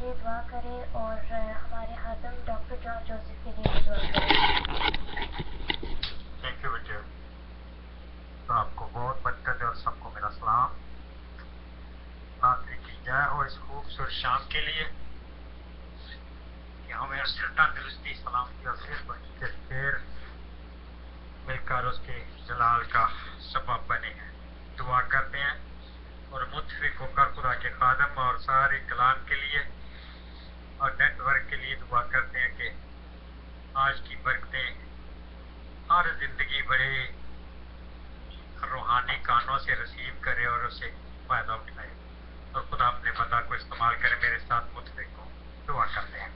لیے دعا کریں اور ہمارے خادم ڈاکٹر جان جوزف کے لیے بھی دعا کریں. تھینک یو بیٹے. تو آپ کو بہت برکت ہے اور سب کو میرا سلام. کی جائے اور اس خوبصورت شام کے لیے کہ ہمیں تندرستی سلامتی اور صحت بخشی کے پھر مل کر اس کے جلال کا سبب بنے ہیں. دعا کرتے ہیں اور متفق ہو کر خدا کے خادم اور سارے کلام کے لیے اور نیٹ ورک کے لیے دعا کرتے ہیں کہ آج کی برکتیں ہر زندگی بڑے روحانی کانوں سے رسیو کرے اور اسے فائدہ اٹھائے اور خدا اپنے بندہ کو استعمال کرے. میرے ساتھ متفق ہو. دعا کرتے ہیں.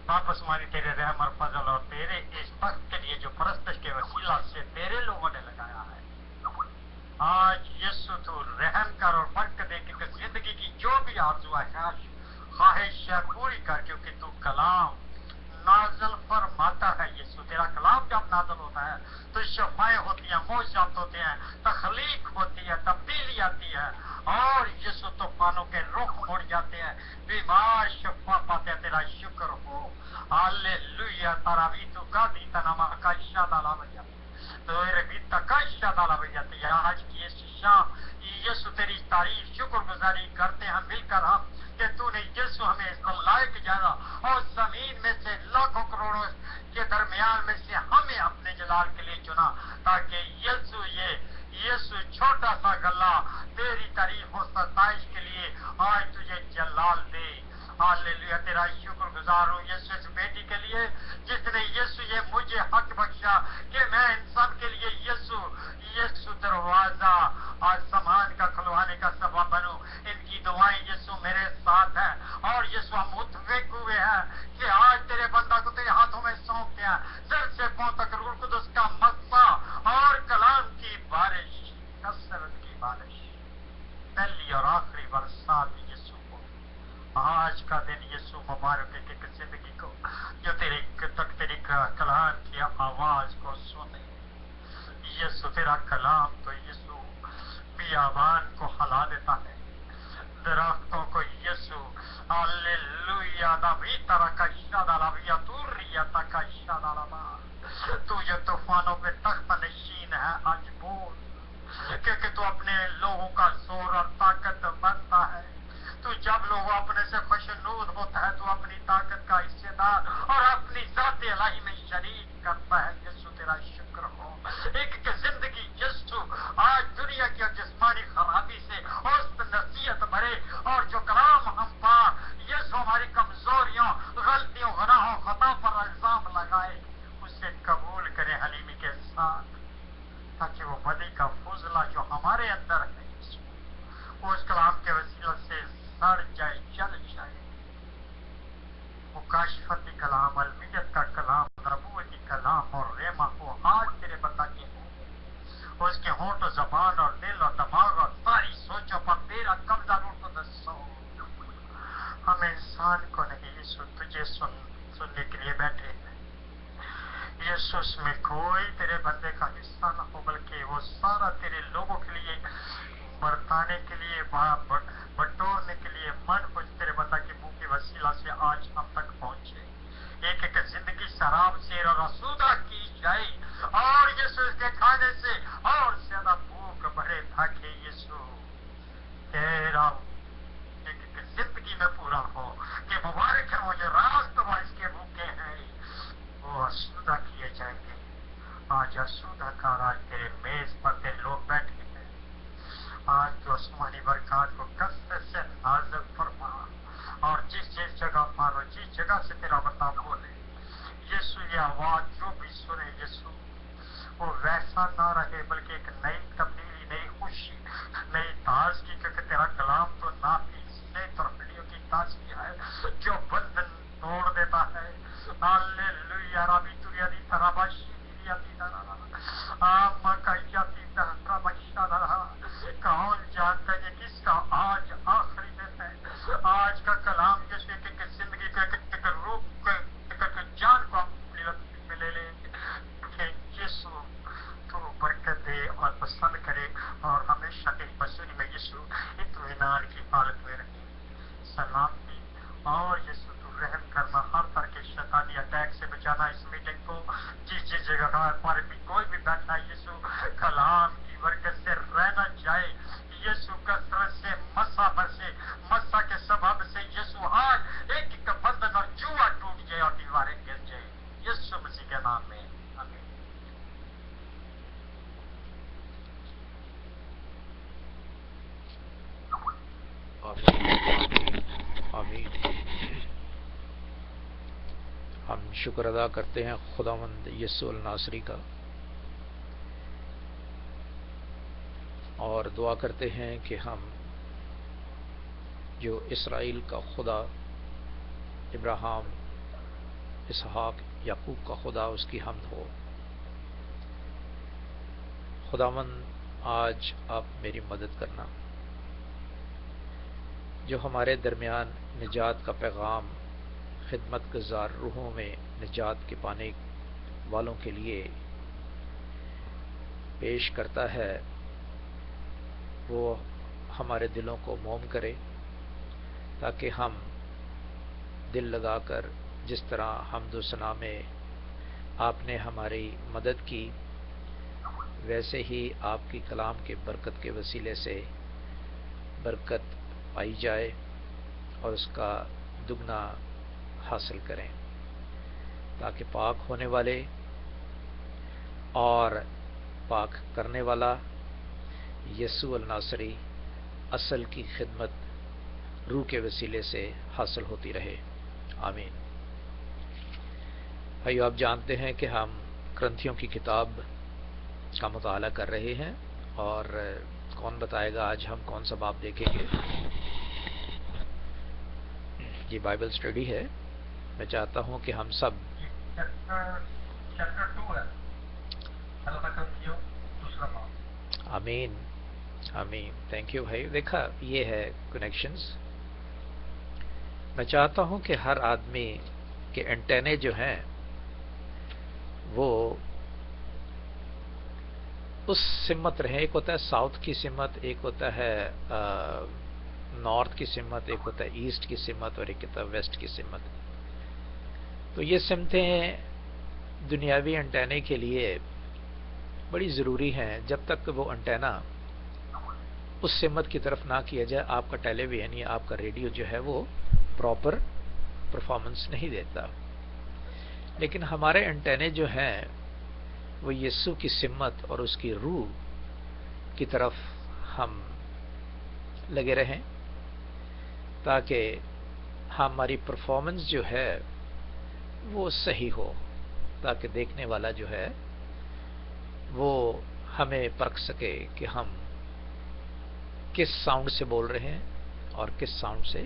واپس ہماری تیرے رحم اور فضل اور تیرے اس وقت کے لیے جو پرستش کے وسیلہ سے تیرے لوگوں نے لگایا ہے، آج یسوع تو رحم کر اور برکت دے کہ زندگی کی جو بھی آرزو ہے خواہش ہے پوری کر، کیونکہ تو کلام نازل فرماتا ہے. یسوع تیرا کلام جب نازل ہوتا ہے تو شفائیں ہوتی ہیں، معجزات ہوتے ہیں، تخلیق ہوتی ہے، تبدیلی آتی ہے اور یسوع طوفانوں کے رخ مڑ جاتے ہیں، بیمار شفا پاتے ہیں. تیرا شکر ہو. ہاللویا. تراوی تو گادی تنما کا شادالا بجا تو ربیتا کا شادالا بجاتی ہے. آج کی اس شام یسوع تیری تعریف شکر گزاری کرتے ہیں مل کر ہم کہ تو نے یسوع ہمیں اس لائق جانا اور زمین میں سے لاکھوں کروڑوں کے درمیان میں سے ہمیں اپنے جلال کے لیے چنا تاکہ یسوع چھوٹا سا گلہ تیری تعریف و ستائش کے لیے آج تجھے جلال دے. ہاللویا. تیرا شکر گزار ہوں یسوع اس بیٹی کے لیے جس نے یسوع یہ مجھے حق بخشا کہ میں ان سب کے لیے یسوع دروازہ آسمان کا کھلوانے کا سبب بنوں. ان کی دعائیں یسوع میرے ساتھ ہیں اور یسوع ہم متفق ہوئے ہیں کہ آج تیرے بندہ کو تیرے ہاتھوں میں سونپ دیا. سر سے پاؤں تک روح القدس کا مسا اور کلام کی بارش، کثرت کی بارش، پہلی اور آخری برسات یسوع کو. آج کا دن یسوع مبارک ہے کہ زندگی کو جو تیری کلام کی آواز کو سنے. یسوع تیرا کلام تو یسوع بیابان کو ہلا دیتا ہے، درختوں کو یسوع ہاللویا دبی طرح کا شادالا بیا دوریا کا شادالا با. تو جو طوفانوں پہ تخت نشین ہے آج بول، کیونکہ تو اپنے لوگوں کا زور اور طاقت بنتا ہے. تو جب لوگ اپنے سے خوشنود ہوتا ہے تو اپنی طاقت کا حصے دار اور اپنی ذات الہی میں شریک کرتا ہے. یسوع تیرا شکر ہو. ایک زندگی یسوع آج دنیا کی جسمانی خرابی سے اور نصیحت بھرے اور جو کلام ہم پا یسوع ہماری کمزوریوں، غلطیوں، گناہوں، خطا پر الزام لگائے اسے قبول کرے حلیمی کے ساتھ تاکہ وہ بدی کا فضلہ جو ہمارے اندر ہے وہ اس کلام کے وسیلہ سے سڑ جائے، جل جائے. مکاشفتی کلام، المیت کا کلام، نبوتی کلام اور ریما کو آج تیرے بندہ کے ہوں، اس کے ہونٹ و زبان اور دل اور دماغ اور ساری سوچوں پر تیرا قبضہ روح کو دسو. ہم انسان کو نہیں یسوع تجھے سننے کے لیے بیٹھے ہیں. یسوع اس میں کوئی تیرے بندے کا حصہ نہ ہو بلکہ وہ سارا تیرے لوگوں کے لیے برتانے کے لیے بٹورنے کے لیے من کچھ تیرے بندہ کے منہ کے وسیلہ سے آج ہم تک پہنچے. ایک ایک زندگی شراب سے اور آسودہ کی جائے اور یسوع اس کے کھانے سے اور زیادہ بھوک بڑھے تاکہ یسوع تیرا ایک ایک زندگی میں پورا ہو کہ مبارک ہے وہ جو راست اس کے بھوکے ہیں وہ آسودہ کیے جائیں گے. آج آسودہ کار آج تیرے میز پر تیرے لوگ بیٹھے ہیں. آج تو آسمانی برکات کو کثرت سے نازل فرما اور جس جگہ پر اور جس جگہ سے تیرا بندہ بولے یسوع یہ آواز جو بھی سنے یسوع وہ ویسا نہ رہے بلکہ ایک نئی تبدیلی، نئی خوشی، نئی تازگی، کیونکہ تیرا کلام تو نافذ نئی ترقیوں کی تازگی ہے جو بندھن توڑ دیتا ہے. ہاللویا. ربی توریا دی تراباشی دیا دی دارا آما کا جاتی دہترا بشا دارا. کون جانتا ہے کس کا آج آخری دن ہے. آج کا کلام جیسے کہ زندگی کا روپ جان کو اپنی میں لے لے کہ یسوع تو برکت دے اور پسند کرے اور یسوع تو رحم کرنا، ہر طرح کے شیطانی اٹیک سے بچانا اس میٹنگ کو، جس جگہ پر بھی کوئی بھی بیٹھا یسوع کلام کی برکت سے رہنا چاہے، یسوع کثرت سے مسا برسے، مسا کے سبب سے یسوع آج ایک ایک بندن اور جوا ٹوٹ جائے اور دیواریں گر جائے، یسوع مسیح کے نام میں آمین۔ آمین۔ ہم شکر ادا کرتے ہیں خداوند یسوع الناصری کا، اور دعا کرتے ہیں کہ ہم جو اسرائیل کا خدا، ابراہیم، اسحاق، یعقوب کا خدا، اس کی حمد ہو۔ خداوند آج آپ میری مدد کرنا، جو ہمارے درمیان نجات کا پیغام خدمت گزار روحوں میں نجات کے پانے والوں کے لیے پیش کرتا ہے، وہ ہمارے دلوں کو موم کرے، تاکہ ہم دل لگا کر جس طرح حمد و ثنا میں آپ نے ہماری مدد کی، ویسے ہی آپ کی کلام کے برکت کے وسیلے سے برکت پائی جائے اور اس کا دگنا حاصل کریں، تاکہ پاک ہونے والے اور پاک کرنے والا یسوع الناصری اصل کی خدمت روح کے وسیلے سے حاصل ہوتی رہے، آمین۔ بھائیو، آپ جانتے ہیں کہ ہم کرنتھیوں کی کتاب کا مطالعہ کر رہے ہیں، اور کون بتائے گا آج ہم کون سا باب دیکھیں گے؟ یہ بائبل اسٹڈی ہے، میں چاہتا ہوں کہ ہم سب چیپٹر 2 ہے، دوسرا باب۔ آمین آمین، تھینک یو بھائی۔ دیکھا، یہ ہے کنیکشنز۔ میں چاہتا ہوں کہ ہر آدمی کے انٹینے جو ہیں وہ اس سمت رہیں، ایک ہوتا ہے ساؤتھ کی سمت، ایک ہوتا ہے نارتھ کی سمت، ایک ہوتا ہے ایسٹ کی سمت، اور ایک ہوتا ہے ویسٹ کی سمت۔ تو یہ سمتیں دنیاوی انٹینے کے لیے بڑی ضروری ہیں۔ جب تک وہ انٹینا اس سمت کی طرف نہ کیا جائے، آپ کا ٹیلی ویژن یا آپ کا ریڈیو جو ہے وہ پراپر پرفارمنس نہیں دیتا۔ لیکن ہمارے انٹینے جو ہیں وہ یسوع کی سمت اور اس کی روح کی طرف ہم لگے رہیں، تاکہ ہماری پرفارمنس جو ہے وہ صحیح ہو، تاکہ دیکھنے والا جو ہے وہ ہمیں پرکھ سکے کہ ہم کس ساؤنڈ سے بول رہے ہیں اور کس ساؤنڈ سے،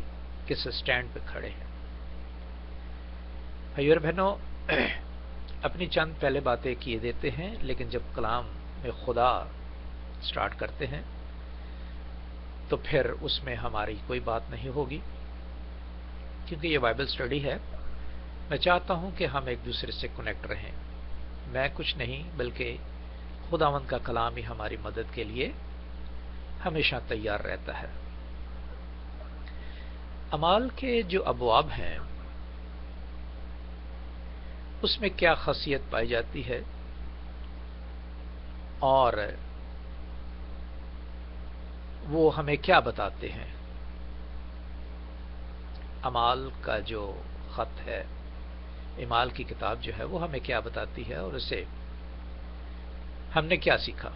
کس سٹینڈ پہ کھڑے ہیں۔ بھائیو اور بہنوں، اپنی چند پہلے باتیں کیے دیتے ہیں، لیکن جب کلام میں خدا سٹارٹ کرتے ہیں تو پھر اس میں ہماری کوئی بات نہیں ہوگی، کیونکہ یہ بائبل اسٹڈی ہے۔ میں چاہتا ہوں کہ ہم ایک دوسرے سے کنیکٹ رہیں۔ میں کچھ نہیں، بلکہ خداوند کا کلام ہی ہماری مدد کے لیے ہمیشہ تیار رہتا ہے۔ اعمال کے جو ابواب ہیں اس میں کیا خاصیت پائی جاتی ہے، اور وہ ہمیں کیا بتاتے ہیں؟ اعمال کا جو خط ہے، اعمال کی کتاب جو ہے وہ ہمیں کیا بتاتی ہے، اور اسے ہم نے کیا سیکھا؟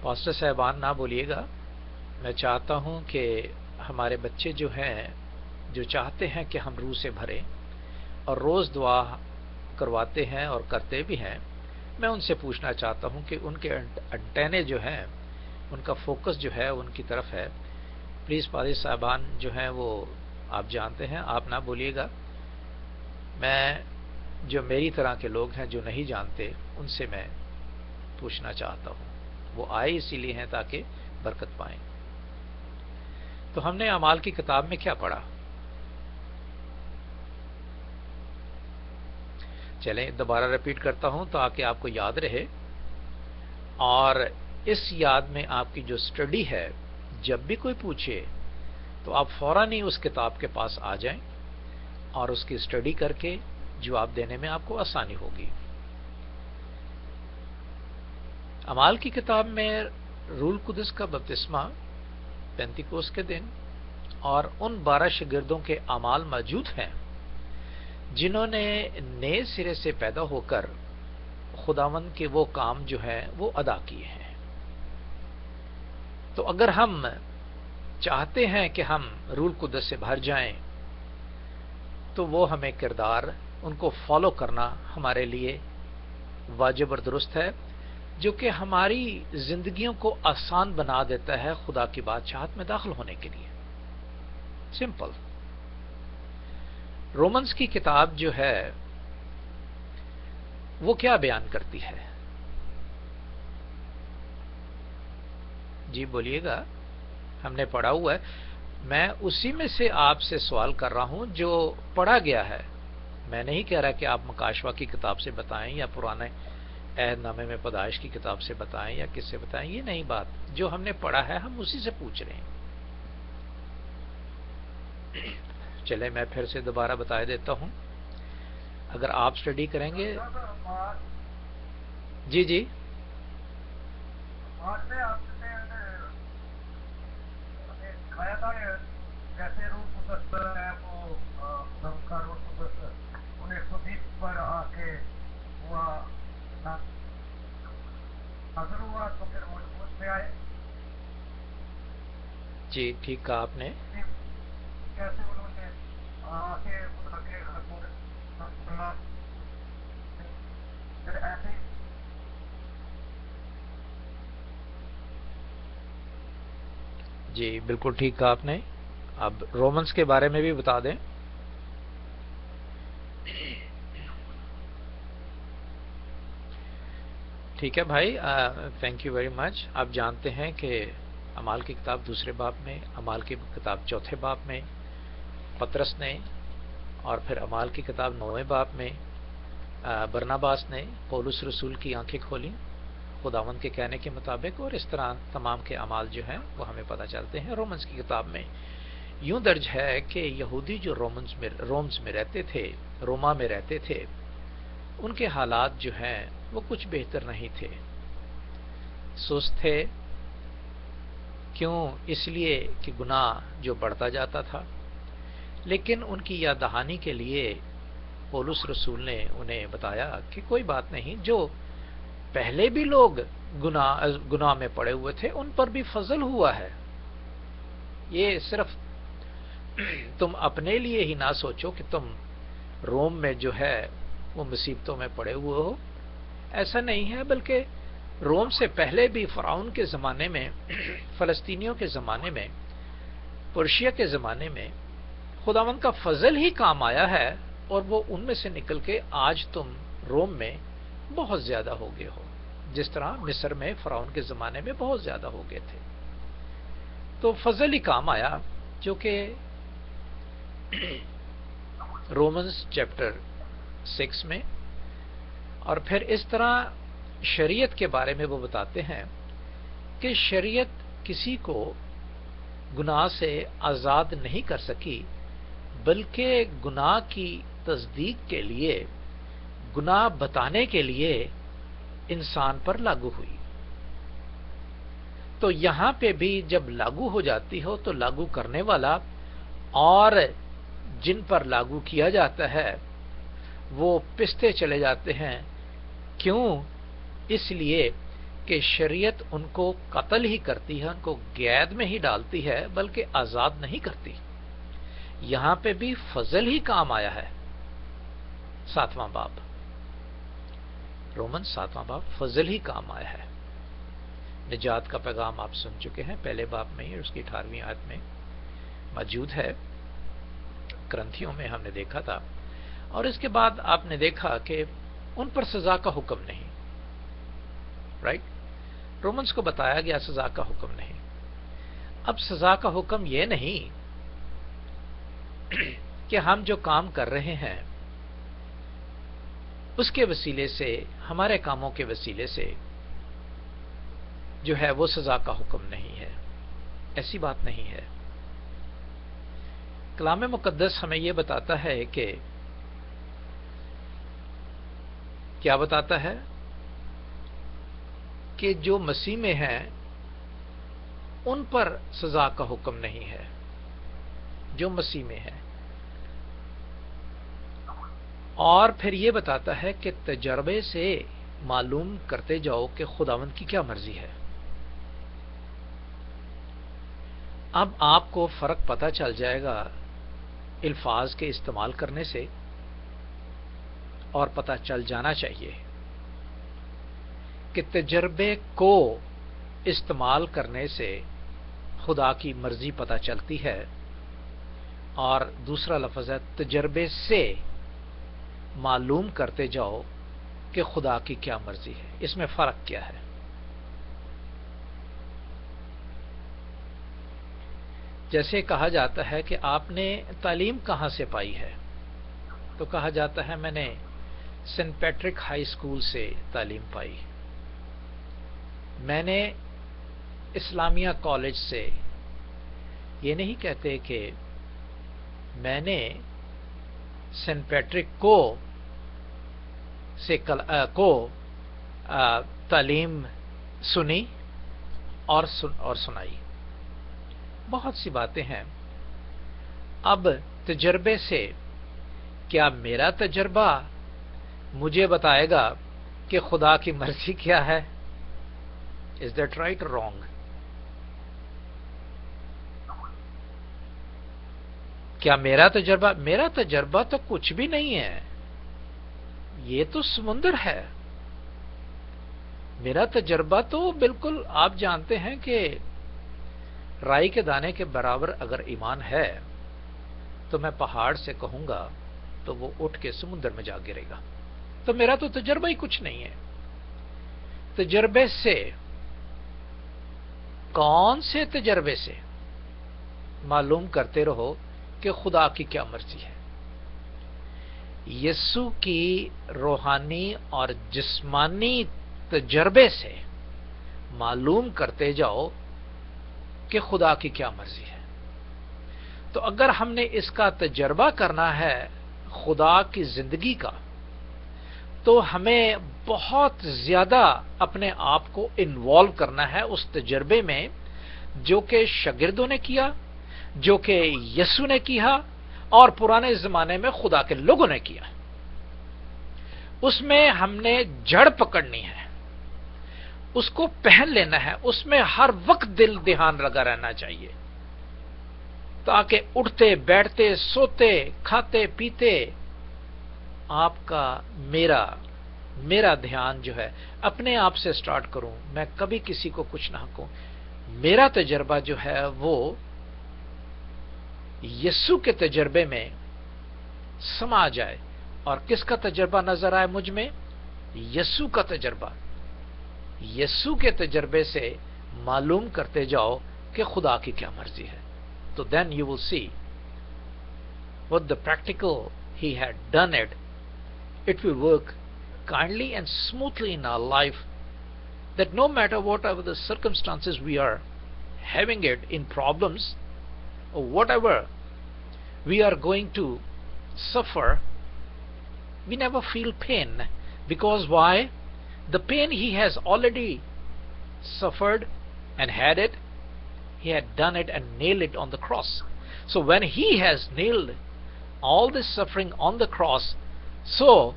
پاسٹر صاحبان نہ بولیے گا، میں چاہتا ہوں کہ ہمارے بچے جو ہیں، جو چاہتے ہیں کہ ہم روح سے بھریں اور روز دعا کرواتے ہیں اور کرتے بھی ہیں، میں ان سے پوچھنا چاہتا ہوں کہ ان کے انٹینے جو ہیں، ان کا فوکس جو ہے ان کی طرف ہے۔ پلیز پادری صاحبان جو ہیں وہ آپ جانتے ہیں، آپ نہ بولیے گا، میں جو میری طرح کے لوگ ہیں جو نہیں جانتے ان سے میں پوچھنا چاہتا ہوں۔ وہ آئے اسی لیے ہیں تاکہ برکت پائیں۔ تو ہم نے اعمال کی کتاب میں کیا پڑھا؟ چلیں دوبارہ ریپیٹ کرتا ہوں تاکہ آپ کو یاد رہے، اور اس یاد میں آپ کی جو اسٹڈی ہے، جب بھی کوئی پوچھے تو آپ فوراً ہی اس کتاب کے پاس آ جائیں اور اس کی اسٹڈی کر کے جواب دینے میں آپ کو آسانی ہوگی۔ اعمال کی کتاب میں روح القدس کا بپتسمہ پینتیکوس کے دن اور ان 12 شاگردوں کے اعمال موجود ہیں جنہوں نے نئے سرے سے پیدا ہو کر خداوند کے وہ کام جو ہے وہ ادا کیے ہیں۔ تو اگر ہم چاہتے ہیں کہ ہم روح القدس سے بھر جائیں تو وہ ہمیں کردار ان کو فالو کرنا ہمارے لیے واجب اور درست ہے، جو کہ ہماری زندگیوں کو آسان بنا دیتا ہے خدا کی بادشاہت میں داخل ہونے کے لیے۔ سمپل۔ رومنز کی کتاب جو ہے وہ کیا بیان کرتی ہے؟ جی بولیے گا، ہم نے پڑھا ہوا ہے، میں اسی میں سے آپ سے سوال کر رہا ہوں جو پڑھا گیا ہے۔ میں نہیں کہہ رہا کہ آپ مکاشوہ کی کتاب سے بتائیں یا پرانے عہد نامے میں پیدائش کی کتاب سے بتائیں یا کس سے بتائیں، یہ نہیں بات، جو ہم نے پڑھا ہے ہم اسی سے پوچھ رہے ہیں۔ چلے میں پھر سے دوبارہ بتا دیتا ہوں، اگر آپ اسٹڈی کریں گے۔ جی جی جیسے روح قدس ہے وہ کا روح قدس 1920 پر آ کے ہوا نظر ہوا تو پھر وہ اس میں آئے۔ جی ٹھیک کہا آپ نے۔ کیسے انہوں نے آ کے خدا کے ایسے جی بالکل ٹھیک کہا آپ نے۔ اب رومنز کے بارے میں بھی بتا دیں۔ ٹھیک ہے بھائی، تھینک یو ویری مچ۔ آپ جانتے ہیں کہ اعمال کی کتاب دوسرے باب میں، اعمال کی کتاب چوتھے باب میں پطرس نے، اور پھر اعمال کی کتاب 9ویں باب میں برناباس نے پولس رسول کی آنکھیں کھولی خداوند کے کہنے کے مطابق، اور اس طرح تمام کے اعمال جو ہیں وہ ہمیں پتہ چلتے ہیں۔ رومنز کی کتاب میں یوں درج ہے کہ یہودی جو رومز میں رہتے تھے، روما میں رہتے تھے، ان کے حالات جو ہیں وہ کچھ بہتر نہیں تھے، سست تھے۔ کیوں؟ اس لیے کہ گناہ جو بڑھتا جاتا تھا، لیکن ان کی یاد دہانی کے لیے پولس رسول نے انہیں بتایا کہ کوئی بات نہیں، جو پہلے بھی لوگ گناہ میں پڑے ہوئے تھے ان پر بھی فضل ہوا ہے۔ یہ صرف تم اپنے لیے ہی نہ سوچو کہ تم روم میں جو ہے وہ مصیبتوں میں پڑے ہوئے ہو، ایسا نہیں ہے، بلکہ روم سے پہلے بھی فرعون کے زمانے میں، فلسطینیوں کے زمانے میں، پرشیا کے زمانے میں خداوند کا فضل ہی کام آیا ہے، اور وہ ان میں سے نکل کے آج تم روم میں بہت زیادہ ہو گئے ہو، جس طرح مصر میں فرعون کے زمانے میں بہت زیادہ ہو گئے تھے۔ تو فضل ہی کام آیا، جو کہ رومنز چیپٹر 6 میں، اور پھر اس طرح شریعت کے بارے میں وہ بتاتے ہیں کہ شریعت کسی کو گناہ سے آزاد نہیں کر سکی، بلکہ گناہ کی تصدیق کے لیے، گناہ بتانے کے لیے انسان پر لاگو ہوئی۔ تو یہاں پہ بھی جب لاگو ہو جاتی ہو تو لاگو کرنے والا اور جن پر لاگو کیا جاتا ہے وہ پستے چلے جاتے ہیں۔ کیوں؟ اس لیے کہ شریعت ان کو قتل ہی کرتی ہے، ان کو قید میں ہی ڈالتی ہے، بلکہ آزاد نہیں کرتی۔ یہاں پہ بھی فضل ہی کام آیا ہے۔ 7واں باب، رومن 7واں باب، فضل ہی کام آیا ہے۔ نجات کا پیغام آپ سن چکے ہیں، پہلے باب میں ہی، اس کی 18ویں آیت میں موجود ہے، کرنتھیوں میں ہم نے دیکھا تھا۔ اور اس کے بعد آپ نے دیکھا کہ ان پر سزا کا حکم نہیں، رائٹ؟ رومنز کو بتایا گیا سزا کا حکم نہیں۔ اب سزا کا حکم یہ نہیں کہ ہم جو کام کر رہے ہیں اس کے وسیلے سے، ہمارے کاموں کے وسیلے سے جو ہے وہ سزا کا حکم نہیں ہے، ایسی بات نہیں ہے۔ کلام مقدس ہمیں یہ بتاتا ہے کہ کیا بتاتا ہے کہ جو مسیح میں ہیں ان پر سزا کا حکم نہیں ہے، جو مسیح میں ہیں. اور پھر یہ بتاتا ہے کہ تجربے سے معلوم کرتے جاؤ کہ خداوند کی کیا مرضی ہے. اب آپ کو فرق پتہ چل جائے گا الفاظ کے استعمال کرنے سے، اور پتہ چل جانا چاہیے کہ تجربے کو استعمال کرنے سے خدا کی مرضی پتہ چلتی ہے، اور دوسرا لفظ ہے تجربے سے معلوم کرتے جاؤ کہ خدا کی کیا مرضی ہے. اس میں فرق کیا ہے؟ جیسے کہا جاتا ہے کہ آپ نے تعلیم کہاں سے پائی ہے، تو کہا جاتا ہے میں نے سینٹ پیٹرک ہائی اسکول سے تعلیم پائی، میں نے اسلامیہ کالج سے. یہ نہیں کہتے کہ میں نے سینٹ پیٹرک کو تعلیم سنی اور سنائی. بہت سی باتیں ہیں. اب تجربے سے کیا میرا تجربہ مجھے بتائے گا کہ خدا کی مرضی کیا ہے؟ Is that right or wrong? کیا میرا تجربہ تو کچھ بھی نہیں ہے، یہ تو سمندر ہے. میرا تجربہ تو بالکل آپ جانتے ہیں کہ رائی کے دانے کے برابر اگر ایمان ہے تو میں پہاڑ سے کہوں گا تو وہ اٹھ کے سمندر میں جا گرے گا. تو میرا تو تجربہ ہی کچھ نہیں ہے. تجربے سے، کون سے تجربے سے معلوم کرتے رہو کہ خدا کی کیا مرضی ہے. یسوع کی روحانی اور جسمانی تجربے سے معلوم کرتے جاؤ کہ خدا کی کیا مرضی ہے. تو اگر ہم نے اس کا تجربہ کرنا ہے خدا کی زندگی کا، تو ہمیں بہت زیادہ اپنے آپ کو انوالو کرنا ہے اس تجربے میں جو کہ شاگردوں نے کیا، جو کہ یسوع نے کیا اور پرانے زمانے میں خدا کے لوگوں نے کیا. اس میں ہم نے جڑ پکڑنی ہے، اس کو پہن لینا ہے، اس میں ہر وقت دل دھیان لگا رہنا چاہیے، تاکہ اٹھتے بیٹھتے سوتے کھاتے پیتے آپ کا میرا دھیان جو ہے اپنے آپ سے سٹارٹ کروں. میں کبھی کسی کو کچھ نہ کہوں. میرا تجربہ جو ہے وہ یسوع کے تجربے میں سما جائے. اور کس کا تجربہ نظر آئے مجھ میں؟ یسوع کا تجربہ. یسوع کے تجربے سے معلوم کرتے جاؤ کہ خدا کی کیا مرضی ہے. تو then you will see what the practical he had done it. It will work kindly and smoothly in our life, that no matter whatever the circumstances we are having it in problems or whatever we are going to suffer, we never feel pain. Because why? The pain he has already suffered and had it. He had done it and nailed it on the cross. So when he has nailed all this suffering on the cross, so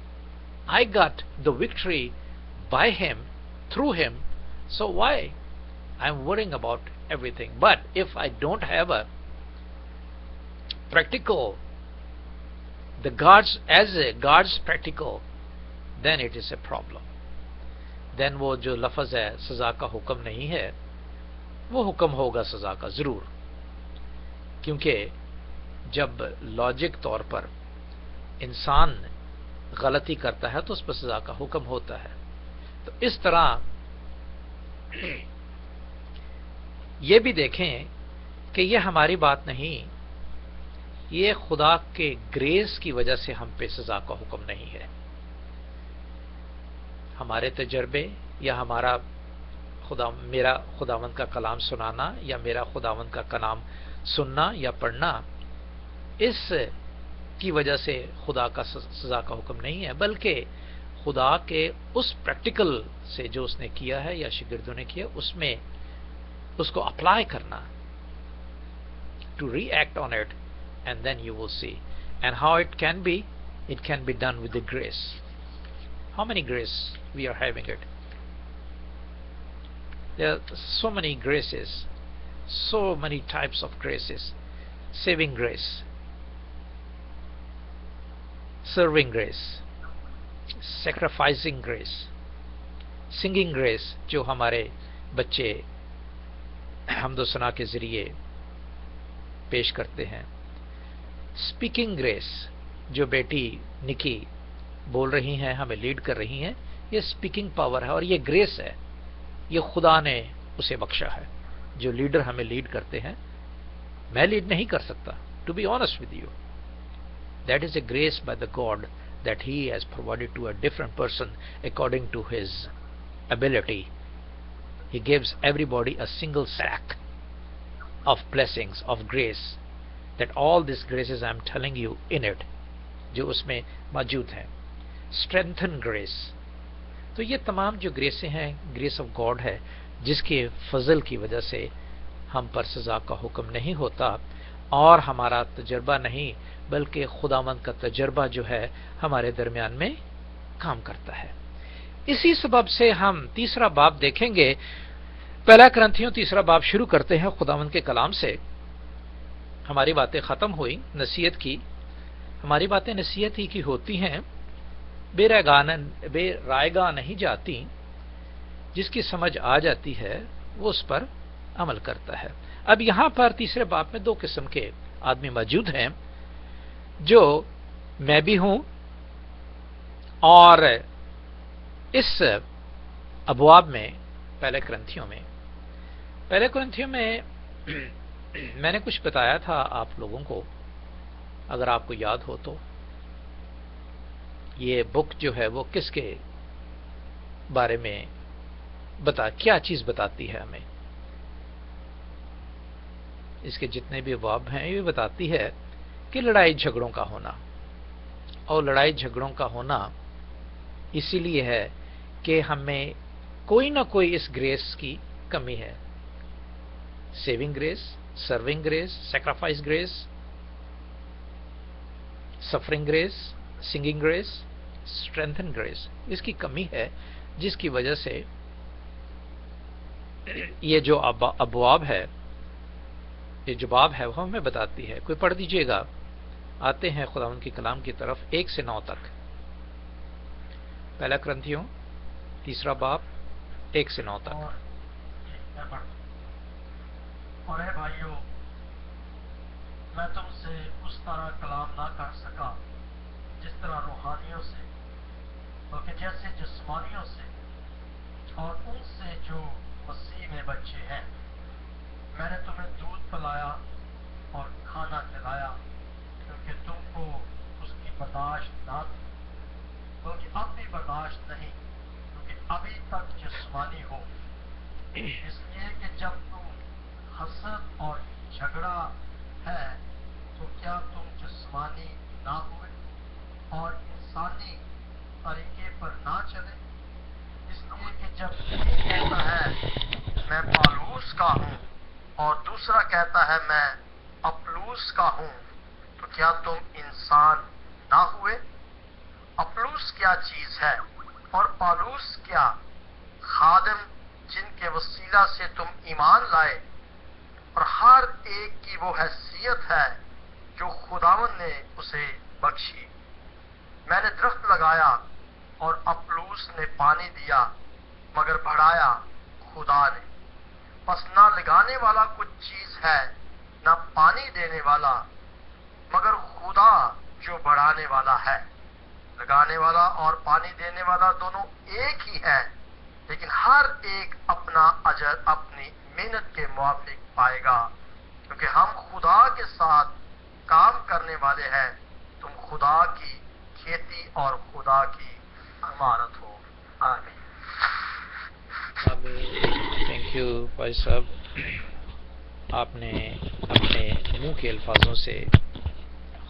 I got the victory by him, through him. So why I'm worrying about everything? But if I don't have a practical, God's practical, then it is a problem. Then وہ جو لفظ ہے سزا کا حکم نہیں ہے، وہ حکم ہوگا سزا کا ضرور. کیونکہ جب لاجک طور پر انسان غلطی کرتا ہے تو اس پر سزا کا حکم ہوتا ہے. تو اس طرح یہ بھی دیکھیں کہ یہ ہماری بات نہیں، یہ خدا کے گریس کی وجہ سے ہم پہ سزا کا حکم نہیں ہے. ہمارے تجربے یا میرا خداوند کا کلام سنانا یا میرا خداوند کا کلام سننا یا پڑھنا، اس کی وجہ سے خدا کا سزا کا حکم نہیں ہے، بلکہ خدا کے اس پریکٹیکل سے جو اس نے کیا ہے یا شاگردوں نے کیا، اس میں اس کو اپلائی کرنا، to react on it, and then you will see and how it can be done with the grace. How many grace we are having it? There are so many graces, so many types of graces. Saving grace, serving grace, sacrificing grace, singing grace جو ہمارے بچے حمد و ثنا کے ذریعے پیش کرتے ہیں. speaking grace جو بیٹی نکی بول رہی ہیں، ہمیں لیڈ کر رہی ہیں، یہ speaking power ہے اور یہ گریس ہے، یہ خدا نے اسے بخشا ہے. جو لیڈر ہمیں لیڈ کرتے ہیں، میں لیڈ نہیں کر سکتا, to be honest with you. That is a grace by the God that he has provided to a different person according to his ability. He gives everybody a single sack of blessings, of grace, that all these graces I am telling you in it, جو اس میں موجود ہیں. strengthen grace, تو یہ تمام جو گریسیں ہیں, grace of God ہے, جس کے فضل کی وجہ سے ہم پر سزا کا حکم نہیں ہوتا اور ہمارا تجربہ نہیں بلکہ خداوند کا تجربہ جو ہے ہمارے درمیان میں کام کرتا ہے. اسی سبب سے ہم تیسرا باب دیکھیں گے. پہلا کرنتھیوں تیسرا باب شروع کرتے ہیں خداوند کے کلام سے. ہماری باتیں ختم ہوئی نصیحت کی. ہماری باتیں نصیحت ہی کی ہوتی ہیں, بے رائے گاہ نہیں جاتی. جس کی سمجھ آ جاتی ہے وہ اس پر عمل کرتا ہے. اب یہاں پر تیسرے باب میں دو قسم کے آدمی موجود ہیں, جو میں بھی ہوں اور اس ابواب میں پہلے کرنتھیوں میں میں نے کچھ بتایا تھا آپ لوگوں کو, اگر آپ کو یاد ہو تو. یہ بک جو ہے وہ کس کے بارے میں کیا چیز بتاتی ہے ہمیں؟ اس کے جتنے بھی ابواب ہیں یہ بتاتی ہے کہ لڑائی جھگڑوں کا ہونا, اور لڑائی جھگڑوں کا ہونا اسی لیے ہے کہ ہمیں کوئی نہ کوئی اس گریس کی کمی ہے. Saving grace, serving grace, sacrifice grace, suffering grace, singing grace, strengthen grace, اس کی کمی ہے, جس کی وجہ سے یہ جو ابواب ہے, یہ جو باب ہے وہ ہمیں بتاتی ہے. کوئی پڑھ دیجئے گا. آتے ہیں خداوند کے کلام کی طرف 1 سے 9 تک. پہلا کرنتھیوں تیسرا باب 1 سے 9 تک. اور اے بھائیو, میں تم سے اس طرح کلام نہ کر سکا جس طرح روحانیوں سے, بلکہ جیسے جسمانیوں سے, اور ان سے جو مسیح میں بچے ہیں. میں نے تمہیں دودھ پلایا اور کھانا کھلایا, کیونکہ تم کو اس کی برداشت نہ تھی, بلکہ اب بھی برداشت نہیں, کیونکہ ابھی تک جسمانی ہو. اس لیے کہ جب تم حسد اور جھگڑا ہے تو کیا تم جسمانی نہ ہوئے اور انسانی طریقے پر نہ چلے؟ اس لیے کہ جب ایک کہتا ہے میں پالوس کا ہوں اور دوسرا کہتا ہے میں اپلوس کا ہوں, تو کیا تم انسان نہ ہوئے؟ اپلوس کیا چیز ہے اور پالوس کیا؟ خادم جن کے وسیلہ سے تم ایمان لائے, اور ہر ایک کی وہ حیثیت ہے جو خداوند نے اسے بخشی. میں نے درخت لگایا اور اپلوس نے پانی دیا, مگر بڑھایا خدا نے. پس نہ لگانے والا کچھ چیز ہے نہ پانی دینے والا, مگر خدا جو بڑھانے والا ہے. لگانے والا اور پانی دینے والا دونوں ایک ہی ہے, لیکن ہر ایک اپنا اجر اپنی محنت کے موافق پائے گا, کیونکہ ہم خدا کے ساتھ کام کرنے والے ہیں. تم خدا کی کھیتی اور خدا کی عمارت ہو. آمین. تھینک یو بھائی صاحب, آپ نے اپنے منہ کے الفاظوں سے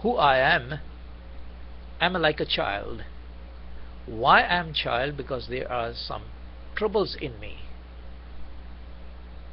who I am like a child. Why I am child? Because there are some troubles in me.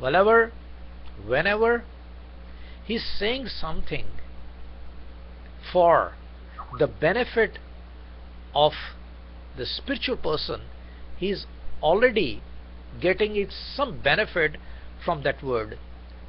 whenever he is saying something for the benefit of the spiritual person, he is already getting it some benefit from that word.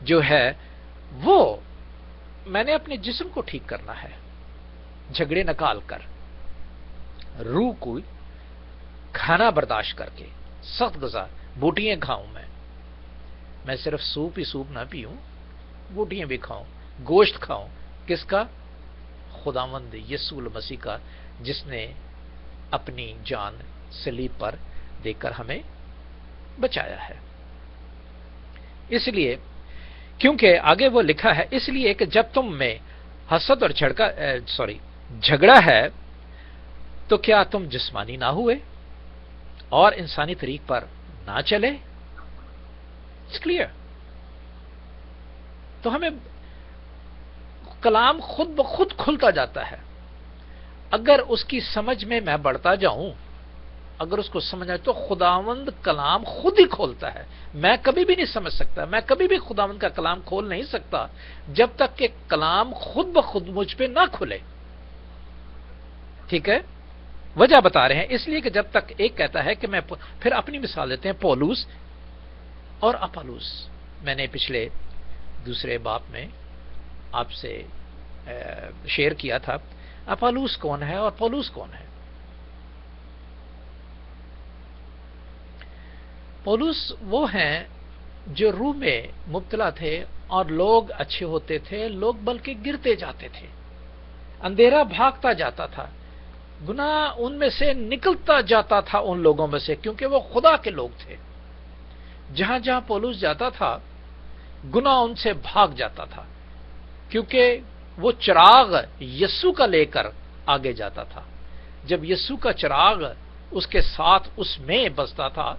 جو ہے وہ میں نے اپنے جسم کو ٹھیک کرنا ہے جھگڑے نکال کر، روح کو کھانا برداشت کر کے، سخت غذا، بوٹیاں کھاؤں میں صرف سوپ ہی سوپ نہ پیوں، بوٹیاں بھی کھاؤں، گوشت کھاؤں، کس کا؟ خداوند یسوع مسیح کا، جس نے اپنی جان صلیب پر دے کر ہمیں بچایا ہے۔ اس لیے کیونکہ آگے وہ لکھا ہے، اس لیے کہ جب تم میں حسد اور جھگڑا ہے تو کیا تم جسمانی نہ ہوئے اور انسانی طریق پر نہ چلے؟ It's clear. تو ہمیں کلام خود بخود کھلتا جاتا ہے اگر اس کی سمجھ میں بڑھتا جاؤں، اگر اس کو سمجھا تو خداوند کلام خود ہی کھولتا ہے۔ میں کبھی بھی نہیں سمجھ سکتا، میں کبھی بھی خداوند کا کلام کھول نہیں سکتا جب تک کہ کلام خود بخود مجھ پہ نہ کھلے۔ ٹھیک ہے، وجہ بتا رہے ہیں، اس لیے کہ جب تک ایک کہتا ہے کہ میں پھر اپنی مثال دیتے ہیں، پولوس اور اپولوس۔ میں نے پچھلے دوسرے باب میں آپ سے شیئر کیا تھا اپولوس کون ہے اور پولوس کون ہے۔ پولوس وہ ہیں جو روح میں مبتلا تھے اور لوگ اچھے ہوتے تھے، لوگ بلکہ گرتے جاتے تھے، اندھیرا بھاگتا جاتا تھا، گناہ ان میں سے نکلتا جاتا تھا ان لوگوں میں سے، کیونکہ وہ خدا کے لوگ تھے۔ جہاں جہاں پولوس جاتا تھا گناہ ان سے بھاگ جاتا تھا، کیونکہ وہ چراغ یسوع کا لے کر آگے جاتا تھا۔ جب یسوع کا چراغ اس کے ساتھ اس میں بستا تھا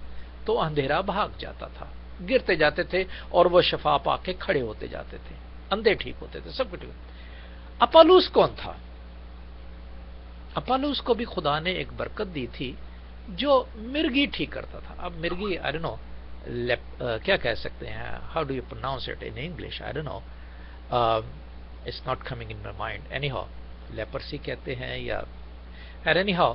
تو اندھیرا بھاگ جاتا تھا، گرتے جاتے تھے اور وہ شفا پا کے کھڑے ہوتے جاتے تھے، اندھے ٹھیک ہوتے تھے، سب کچھ۔ اپولوس کون تھا؟ اپولوس کو بھی خدا نے ایک برکت دی تھی جو مرگی ٹھیک کرتا تھا۔ اب مرگی آئی ڈونٹ نو کیا کہہ سکتے ہیں، how do you pronounce it in English, I don't know, it's not coming in my mind, anyhow leprosy کہتے ہیں یا اینی ہاؤ،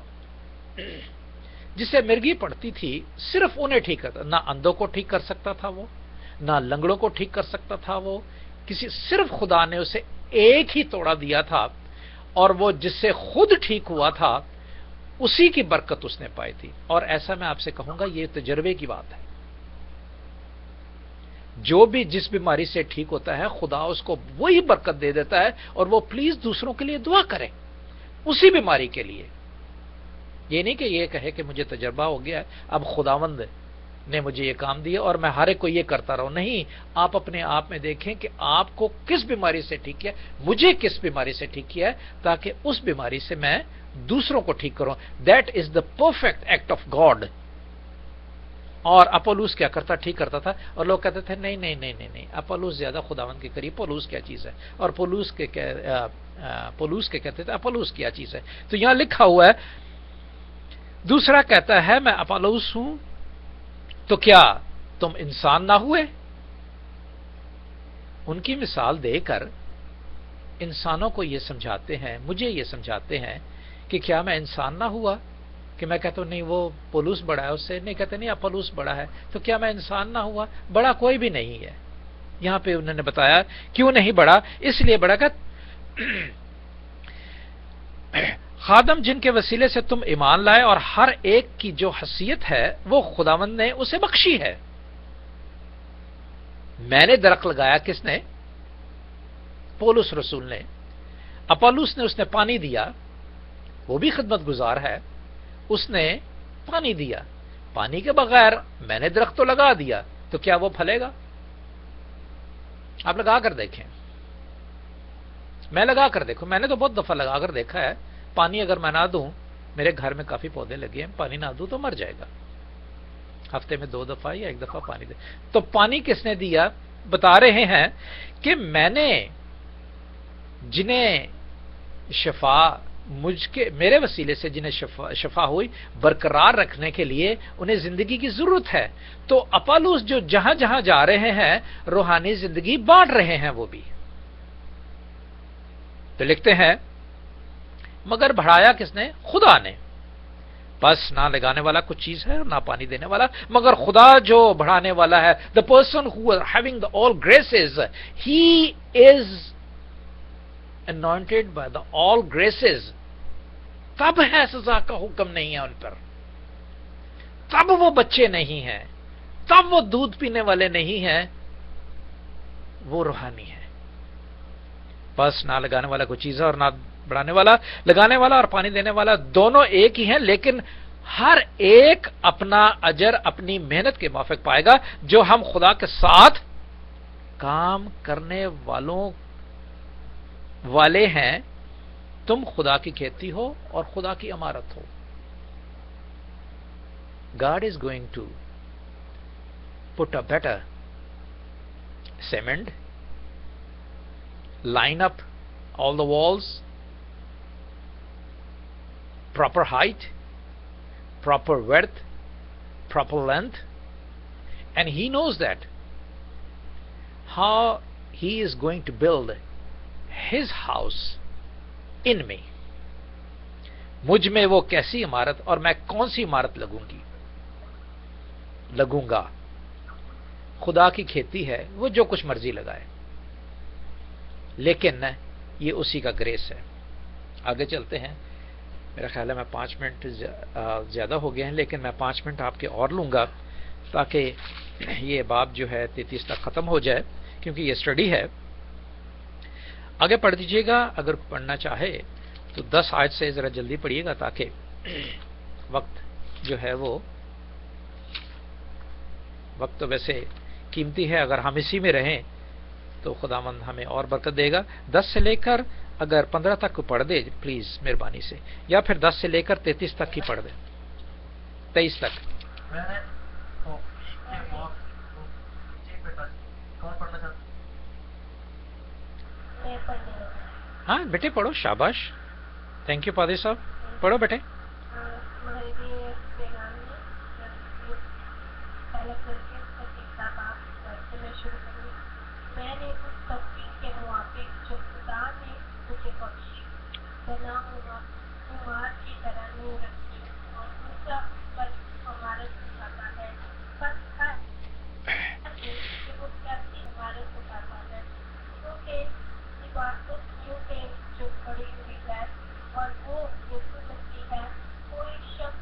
جسے مرگی پڑتی تھی صرف انہیں ٹھیک کرتا، نہ اندھوں کو ٹھیک کر سکتا تھا وہ، نہ لنگڑوں کو ٹھیک کر سکتا تھا وہ، صرف خدا نے اسے ایک ہی توڑا دیا تھا اور وہ جس سے خود ٹھیک ہوا تھا اسی کی برکت اس نے پائی تھی۔ اور ایسا میں آپ سے کہوں گا یہ تجربے کی بات ہے، جو بھی جس بیماری سے ٹھیک ہوتا ہے خدا اس کو وہی برکت دے دیتا ہے، اور وہ پلیز دوسروں کے لیے دعا کرے اسی بیماری کے لیے۔ یہ نہیں کہ یہ کہے کہ مجھے تجربہ ہو گیا ہے، اب خداوند نے مجھے یہ کام دیا اور میں ہر ایک کو یہ کرتا رہوں۔ نہیں، آپ اپنے آپ میں دیکھیں کہ آپ کو کس بیماری سے ٹھیک کیا، مجھے کس بیماری سے ٹھیک کیا ہے، تاکہ اس بیماری سے میں دوسروں کو ٹھیک کروں۔ That is the perfect act of God. اور اپولوس کیا کرتا؟ ٹھیک کرتا تھا، اور لوگ کہتے تھے نہیں نہیں نہیں نہیں نہیں، اپولوس زیادہ خداوند کے قریب، پولوس کیا چیز ہے، اور پولوس کے کہتے تھے اپولوس کیا چیز ہے۔ تو یہاں لکھا ہوا ہے، دوسرا کہتا ہے میں اپولوس ہوں تو کیا تم انسان نہ ہوئے؟ ان کی مثال دے کر انسانوں کو یہ سمجھاتے ہیں، مجھے یہ سمجھاتے ہیں کہ کیا میں انسان نہ ہوا، کہ میں کہتا ہوں نہیں وہ پولوس بڑا ہے، اس سے نہیں کہتے نہیں اپولوس بڑا ہے، تو کیا میں انسان نہ ہوا؟ بڑا کوئی بھی نہیں ہے۔ یہاں پہ انہوں نے بتایا کیوں نہیں بڑا، اس لیے بڑا کہ خادم جن کے وسیلے سے تم ایمان لائے، اور ہر ایک کی جو حیثیت ہے وہ خداوند نے اسے بخشی ہے۔ میں نے درخت لگایا، کس نے؟ پولس رسول نے۔ اپولوس نے، اس نے پانی دیا، وہ بھی خدمت گزار ہے، اس نے پانی دیا۔ پانی کے بغیر میں نے درخت تو لگا دیا، تو کیا وہ پھلے گا؟ آپ لگا کر دیکھیں، میں لگا کر دیکھوں، میں نے تو بہت دفعہ لگا کر دیکھا ہے، پانی اگر میں نہ دوں، میرے گھر میں کافی پودے لگے ہیں، پانی نہ دوں تو مر جائے گا، ہفتے میں 2 دفعہ یا 1 دفعہ پانی دے۔ تو پانی کس نے دیا؟ بتا رہے ہیں کہ میں نے جنہیں شفا میرے وسیلے سے جنہیں شفا ہوئی، برقرار رکھنے کے لیے انہیں زندگی کی ضرورت ہے۔ تو اپولوس جو جہاں جہاں جا رہے ہیں روحانی زندگی بانٹ رہے ہیں وہ بھی۔ تو لکھتے ہیں مگر بڑھایا کس نے؟ خدا نے۔ بس نہ لگانے والا کچھ چیز ہے اور نہ پانی دینے والا مگر خدا جو بڑھانے والا ہے. the person who is having the all graces, he is anointed by the all graces. تب ہے سزا کا حکم نہیں ہے ان پر, تب وہ بچے نہیں ہیں, تب وہ دودھ پینے والے نہیں ہیں, وہ روحانی ہے. بس نہ لگانے والا کوئی چیز ہے اور نہ بڑھانے والا. لگانے والا اور پانی دینے والا دونوں ایک ہی ہیں, لیکن ہر ایک اپنا اجر اپنی محنت کے موافق پائے گا. جو ہم خدا کے ساتھ کام کرنے والے ہیں, تم خدا کی کھیتی ہو اور خدا کی عمارت ہو. God is going to put a better cement, line up all the walls, proper height, proper width, proper length, and he knows that how he is going to build his house in me. مجھ میں وہ کیسی عمارت اور میں کون سی عمارت لگوں گا. خدا کی کھیتی ہے, وہ جو کچھ مرضی لگائے, لیکن یہ اسی کا گریس ہے. آگے چلتے ہیں. میرا خیال ہے میں 5 منٹ زیادہ ہو گئے ہیں, لیکن میں 5 منٹ آپ کے اور لوں گا تاکہ یہ باب جو ہے 33 تک ختم ہو جائے, کیونکہ یہ اسٹڈی ہے. آگے پڑھ دیجئے گا, اگر پڑھنا چاہے تو 10 آیت سے ذرا جلدی پڑھیے گا تاکہ وقت جو ہے وہ وقت تو ویسے قیمتی ہے, اگر ہم اسی میں رہیں تو خداوند ہمیں اور برکت دے گا. 10 سے لے کر اگر 15 تک کو پڑھ دے پلیز مہربانی سے, یا پھر 10 سے لے کر 33 تک کی پڑھ دے, 23 تک. ہاں بیٹے پڑھو, شاباش, تھینک یو پادری صاحب, پڑھو بیٹے. میں نے اس تصویر کے موافق جو خدا نے مجھے بخشی بنا عمار کی طرح نہیں رکھی, اور دوسرا پر عمارت اٹھاتا ہے. بس کہ وہ کیسی عمارت اٹھاتا ہے, کیونکہ عبادت کے جو کھڑی ہوئی ہے اور وہ یسوع مسیح ہے, کوئی شخص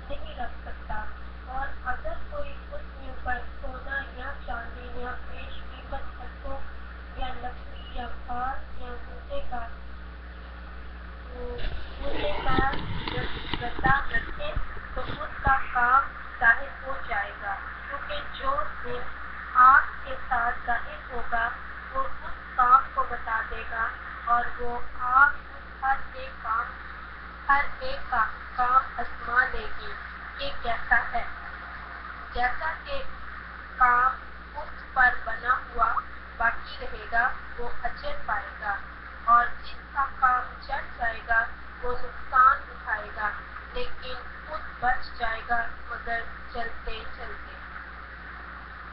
نہیں رکھ سکتا. اور اگر کوئی اس کے اوپر سونا یا چاندی یا پیش قیمت ہتھوں یا لکڑی یا گھاس یا مردے کا گدا رکھے تو اس کا کام ظاہر ہو جائے گا, کیونکہ جو دن آگ کے ساتھ ظاہر ہوگا وہ اس کام کو بتا دے گا, اور وہ آگ ہر ایک کا کام آزما لے گی. یہ کیسا ہے؟ جیسا کہ کام اس پر بنا ہوا باقی رہے گا وہ اجر پائے گا, اور جس کا کام چڑھ جائے گا وہ نقصان اٹھائے گا, لیکن خود بچ جائے گا مگر چلتے چلتے.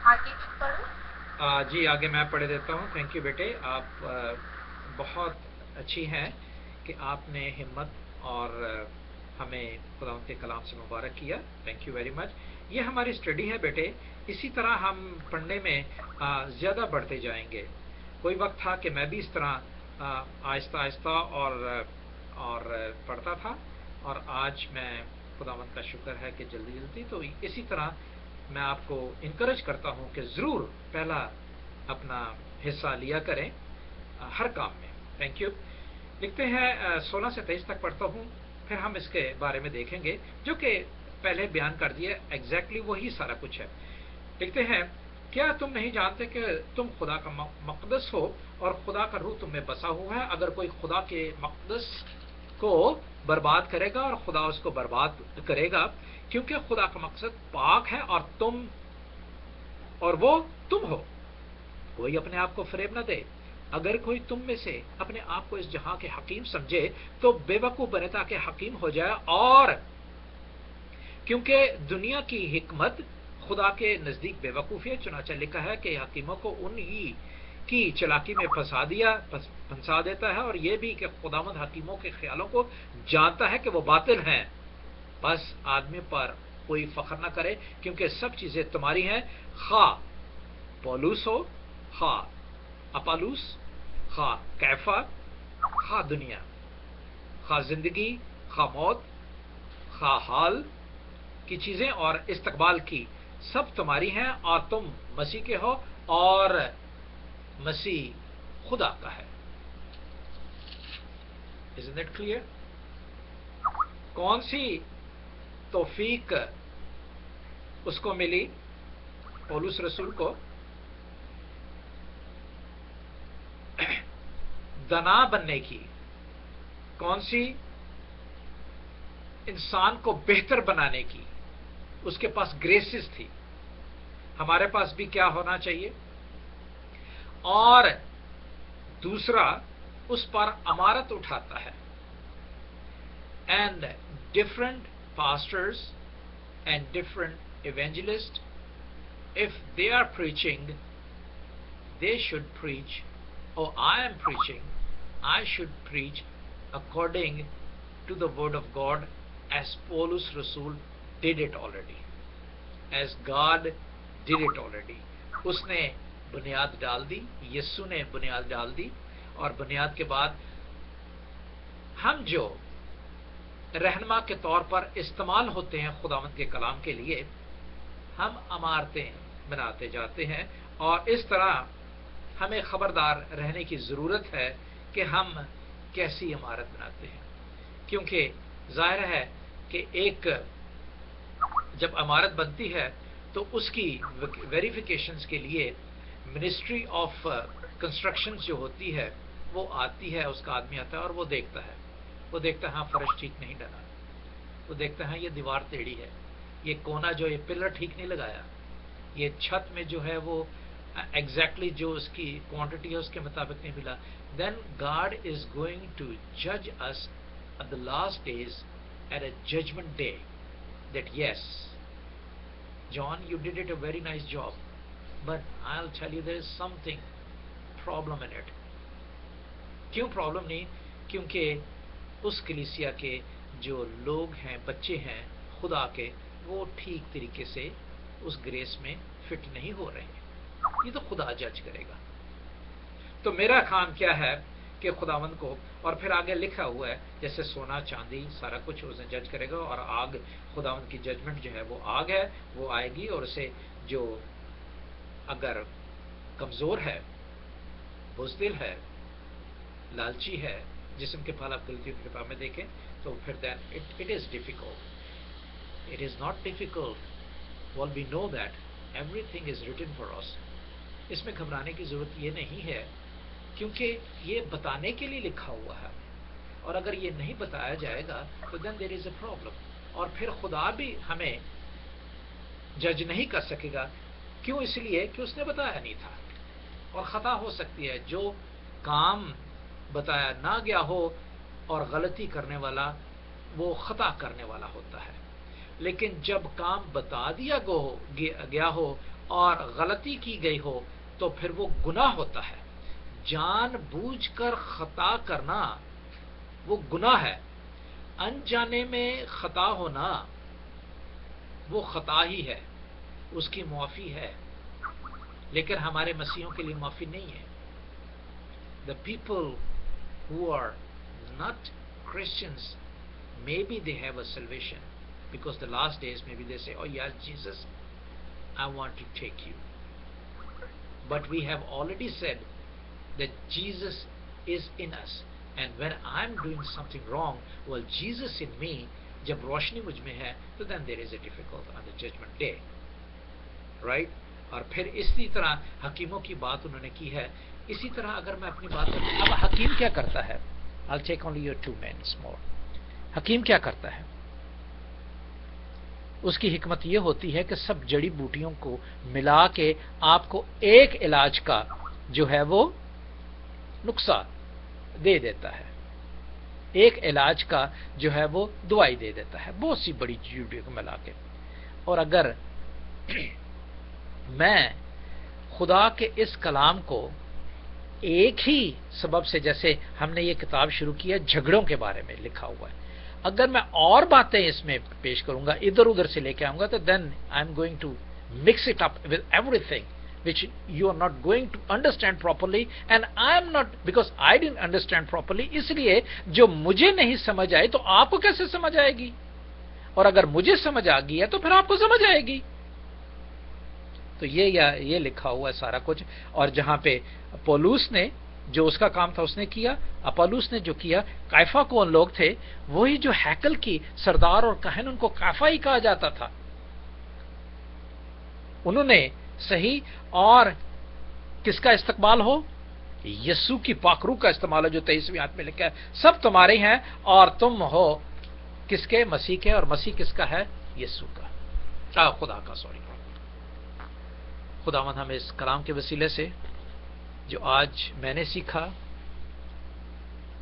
آگے بھی پڑھوں؟ جی آگے میں پڑھ دیتا ہوں. تھینک یو بیٹے, آپ بہت اچھی ہیں کہ آپ نے ہمت اور ہمیں خدا کے کلام سے مبارک کیا. Thank you very much. یہ ہماری اسٹڈی ہے بیٹے, اسی طرح ہم پڑھنے میں زیادہ بڑھتے جائیں گے. کوئی وقت تھا کہ میں بھی اس طرح آہستہ آہستہ اور پڑھتا تھا, اور آج میں خداوند کا شکر ہے کہ جلدی جلدی. تو اسی طرح میں آپ کو انکریج کرتا ہوں کہ ضرور پہلا اپنا حصہ لیا کریں ہر کام میں. Thank you. لکھتے ہیں 16 سے 23 تک پڑھتا ہوں, پھر ہم اس کے بارے میں دیکھیں گے جو کہ پہلے بیان کر دیا, ایگزیکٹلی وہی سارا کچھ ہے. لکھتے ہیں, کیا تم نہیں جانتے کہ تم خدا کا مقدس ہو اور خدا کا روح تم میں بسا ہوا ہے؟ اگر کوئی خدا کے مقدس کو برباد کرے گا اور خدا اس کو برباد کرے گا, کیونکہ خدا کا مقصد پاک ہے اور وہ تم ہو. کوئی اپنے آپ کو فریب نہ دے. اگر کوئی تم میں سے اپنے آپ کو اس جہاں کے حکیم سمجھے تو بے وقوف بنے تاکہ حکیم ہو جائے, اور کیونکہ دنیا کی حکمت خدا کے نزدیک بے وقوفی ہے. چنانچہ لکھا ہے کہ حکیموں کو انہی کی چلاکی میں پھنسا دیتا ہے, اور یہ بھی کہ خداوند حکیموں کے خیالوں کو جانتا ہے کہ وہ باطل ہیں. بس آدمی پر کوئی فخر نہ کرے، کیونکہ سب چیزیں تمہاری ہیں، خواہ پولوس ہو، خواہ اپالوس، خواہ کیفا، خواہ دنیا، خواہ زندگی، خواہ موت، خواہ حال کی چیزیں اور استقبال کی، سب تمہاری ہیں اور تم مسیح کے ہو اور مسیح خدا کا ہے۔ Isn't that clear؟ کون سی توفیق اس کو ملی، پولس رسول کو؟ دنا بننے کی۔ کون سی؟ انسان کو بہتر بنانے کی۔ اس کے پاس گریسز تھی، ہمارے پاس بھی کیا ہونا چاہیے؟ اور دوسرا اس پر امارت اٹھاتا ہے۔ And different pastors and different evangelists, if they are preaching, they should preach, or I am preaching, I should preach according to the word of God, as Paulus Rasul did it already, as God did it already. اس نے بنیاد ڈال دی، یسوع نے بنیاد ڈال دی، اور بنیاد کے بعد ہم جو رہنما کے طور پر استعمال ہوتے ہیں خداوند کے کلام کے لیے، ہم عمارتیں بناتے جاتے ہیں، اور اس طرح ہمیں خبردار رہنے کی ضرورت ہے کہ ہم کیسی عمارت بناتے ہیں، کیونکہ ظاہر ہے کہ ایک جب عمارت بنتی ہے تو اس کی ویریفیکیشنز کے لیے منسٹری آف کنسٹرکشن جو ہوتی ہے وہ آتی ہے، اس کا آدمی آتا ہے اور وہ دیکھتا ہے، ہاں فرش ٹھیک نہیں ڈلا، وہ دیکھتا ہے یہ دیوار ٹیڑھی ہے، یہ کونا جو یہ پلر ٹھیک نہیں لگایا، یہ چھت میں جو ہے وہ ایگزیکٹلی جو اس کی کوانٹٹی ہے اس کے مطابق نہیں ملا. Then God is going to جج us at the last days at a judgment day that yes John, you did it a very nice job, but I'll tell you there is something problem in it. کیوں problem نہیں؟ کیونکہ اس کلیسیا کے جو لوگ ہیں، بچے ہیں خدا کے، وہ ٹھیک طریقے سے اس گریس میں فٹ نہیں ہو رہے ہیں. یہ تو خدا جج کرے گا. تو میرا کام کیا ہے کہ خداوند کو، اور پھر آگے لکھا ہوا ہے جیسے سونا چاندی سارا کچھ اسے جج کرے گا، اور آگ خداوند کی ججمنٹ جو ہے وہ آگ ہے، وہ آئے گی، اور اسے جو اگر کمزور ہے، بزدل ہے، لالچی ہے، جسم کے پھل آپ غلطیوں کی کتاب میں دیکھیں تو پھر then it is difficult. It is not difficult. Well we know that everything is written for us. اس میں گھبرانے کی ضرورت یہ نہیں ہے، کیونکہ یہ بتانے کے لیے لکھا ہوا ہے، اور اگر یہ نہیں بتایا جائے گا تو دین دیر از اے پرابلم. اور پھر خدا بھی ہمیں جج نہیں کر سکے گا. کیوں؟ اس لیے کہ اس نے بتایا نہیں تھا. اور خطا ہو سکتی ہے، جو کام بتایا نہ گیا ہو اور غلطی کرنے والا وہ خطا کرنے والا ہوتا ہے. لیکن جب کام بتا دیا گیا ہو اور غلطی کی گئی ہو تو پھر وہ گناہ ہوتا ہے. جان بوجھ کر خطا کرنا وہ گناہ ہے. انجانے میں خطا ہونا وہ خطا ہی ہے، اس کی معافی ہے، لیکن ہمارے مسیحوں کے لیے معافی نہیں ہے. The people who are not Christians, maybe they have a salvation, because the last days maybe they say, oh yes, Jesus, I want to take you. But we have already said that Jesus is in us, and when I'm doing something wrong, well, Jesus in me, jab roshni mujh mein hai, so then there is a difficulty on the judgment day, right? اور پھر اسی طرح حکیموں کی بات انہوں نے کی ہے. اسی طرح اگر میں اپنی بات کروں، اب حکیم کیا کرتا ہے؟ I'll take only your 2 minutes more. حکیم کیا کرتا ہے؟ اس کی حکمت یہ ہوتی ہے کہ سب جڑی بوٹیوں کو ملا کے آپ کو ایک علاج کا جو ہے وہ نسخہ دے دیتا ہے، ایک علاج کا جو ہے وہ دوائی دے دیتا ہے، بہت سی بڑی چیزوں کو ملا کے. اور اگر میں خدا کے اس کلام کو ایک ہی سبب سے، جیسے ہم نے یہ کتاب شروع کی ہے جھگڑوں کے بارے میں لکھا ہوا ہے، اگر میں اور باتیں اس میں پیش کروں گا, ادھر ادھر سے لے کے آؤں گا, تو then I am going to mix it up with everything which you are not going to understand properly, and I am not, because I didn't understand properly, اس لیے جو مجھے نہیں سمجھ آئے تو آپ کو کیسے سمجھ آئے گی, اور اگر مجھے سمجھ آ گئی ہے تو پھر آپ کو سمجھ آئے گی. تو یہ لکھا ہوا ہے سارا کچھ. اور جہاں پہ پولوس نے جو اس کا کام تھا اس نے کیا, اپولوس نے جو کیا, کائفہ کون لوگ تھے, وہی جو ہیکل کی سردار اور کہن, ان کو کائفہ ہی کہا جاتا تھا. انہوں نے صحیح, اور کس کا استقبال ہو, یسوع کی پاک روح کا استعمال ہے, جو 23ویں آیت میں لکھا ہے, سب تمہارے ہیں اور تم ہو کس کے, مسیح کے, اور مسیح کس کا ہے, یسوع کا, خدا کا. سوری, خداوند ہمیں اس کلام کے وسیلے سے جو آج میں نے سیکھا,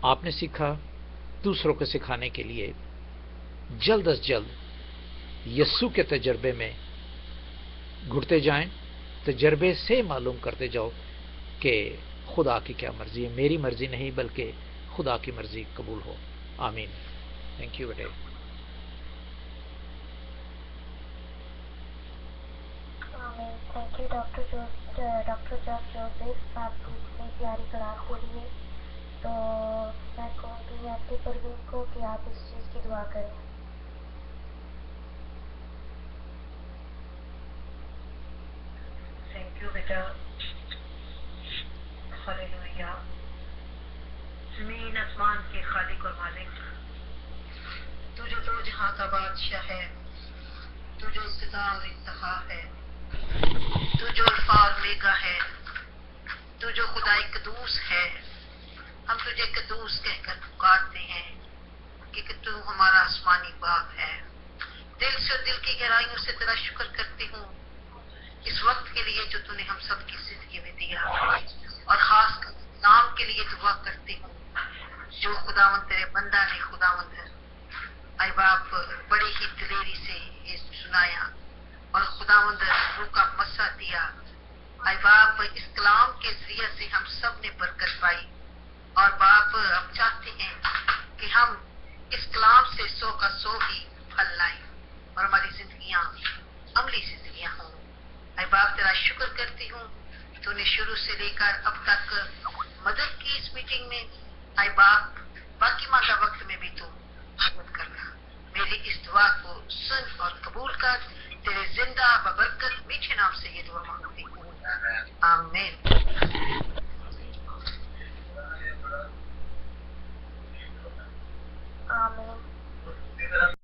آپ نے سیکھا, دوسروں کو سکھانے کے لیے جلد از جلد یسوع کے تجربے میں گھٹتے جائیں, تجربے سے معلوم کرتے جاؤ کہ خدا کی کیا مرضی ہے, میری مرضی نہیں بلکہ خدا کی مرضی قبول ہو. آمین. تھینک یو بیٹے. Thank you doctor George Joseph, آپ کی اتنی پیاری کلام کے لیے. تو میں کہوں گی آنٹی پروین کو کہ آپ اس چیز کی دعا کریں. تھینک یو بیٹا. ہلیلویا. زمین آسمان کے خالق اور مالک, تو جو دو جہاں کا بادشاہ ہے, تو جو ابتدا اور انتہا ہے, تو جو الفا اور میگا ہے, تو جو خدائے قدوس ہے, ہم تجھے قدوس کہہ کر پکارتے ہیں کہ تو ہمارا آسمانی باپ ہے. دل سے دل کی گہرائیوں سے تیرا شکر کرتی ہوں اس وقت کے لیے جو تو نے ہم سب کی زندگی میں دیا, اور خاص کر نام کے لیے دعا کرتی ہوں جو خداوند تیرے بندہ نے خداوند اے باپ بڑی ہی دلیری سے یہ سنایا, اور خداوند روح کا مسا دیا. اے باپ اس کلام کے ذریعے سے ہم سب نے برکت پائی, اور باپ ہم چاہتے ہیں کہ ہم اس کلام سے 100 کا 100 ہی پھل لائیں, اور ہماری زندگیاں عملی زندگیاں ہوں. اے باپ تیرا شکر کرتی ہوں, تو نے شروع سے لے کر اب تک مدد کی اس میٹنگ میں. اے باپ باقی ماندہ وقت میں بھی تو مدد کرنا. میری اس دعا کو سن اور قبول کر, تیرے زندہ ببرکت میٹھے نام سے یہ دعا مانگتی ہوں. آمین. آمین.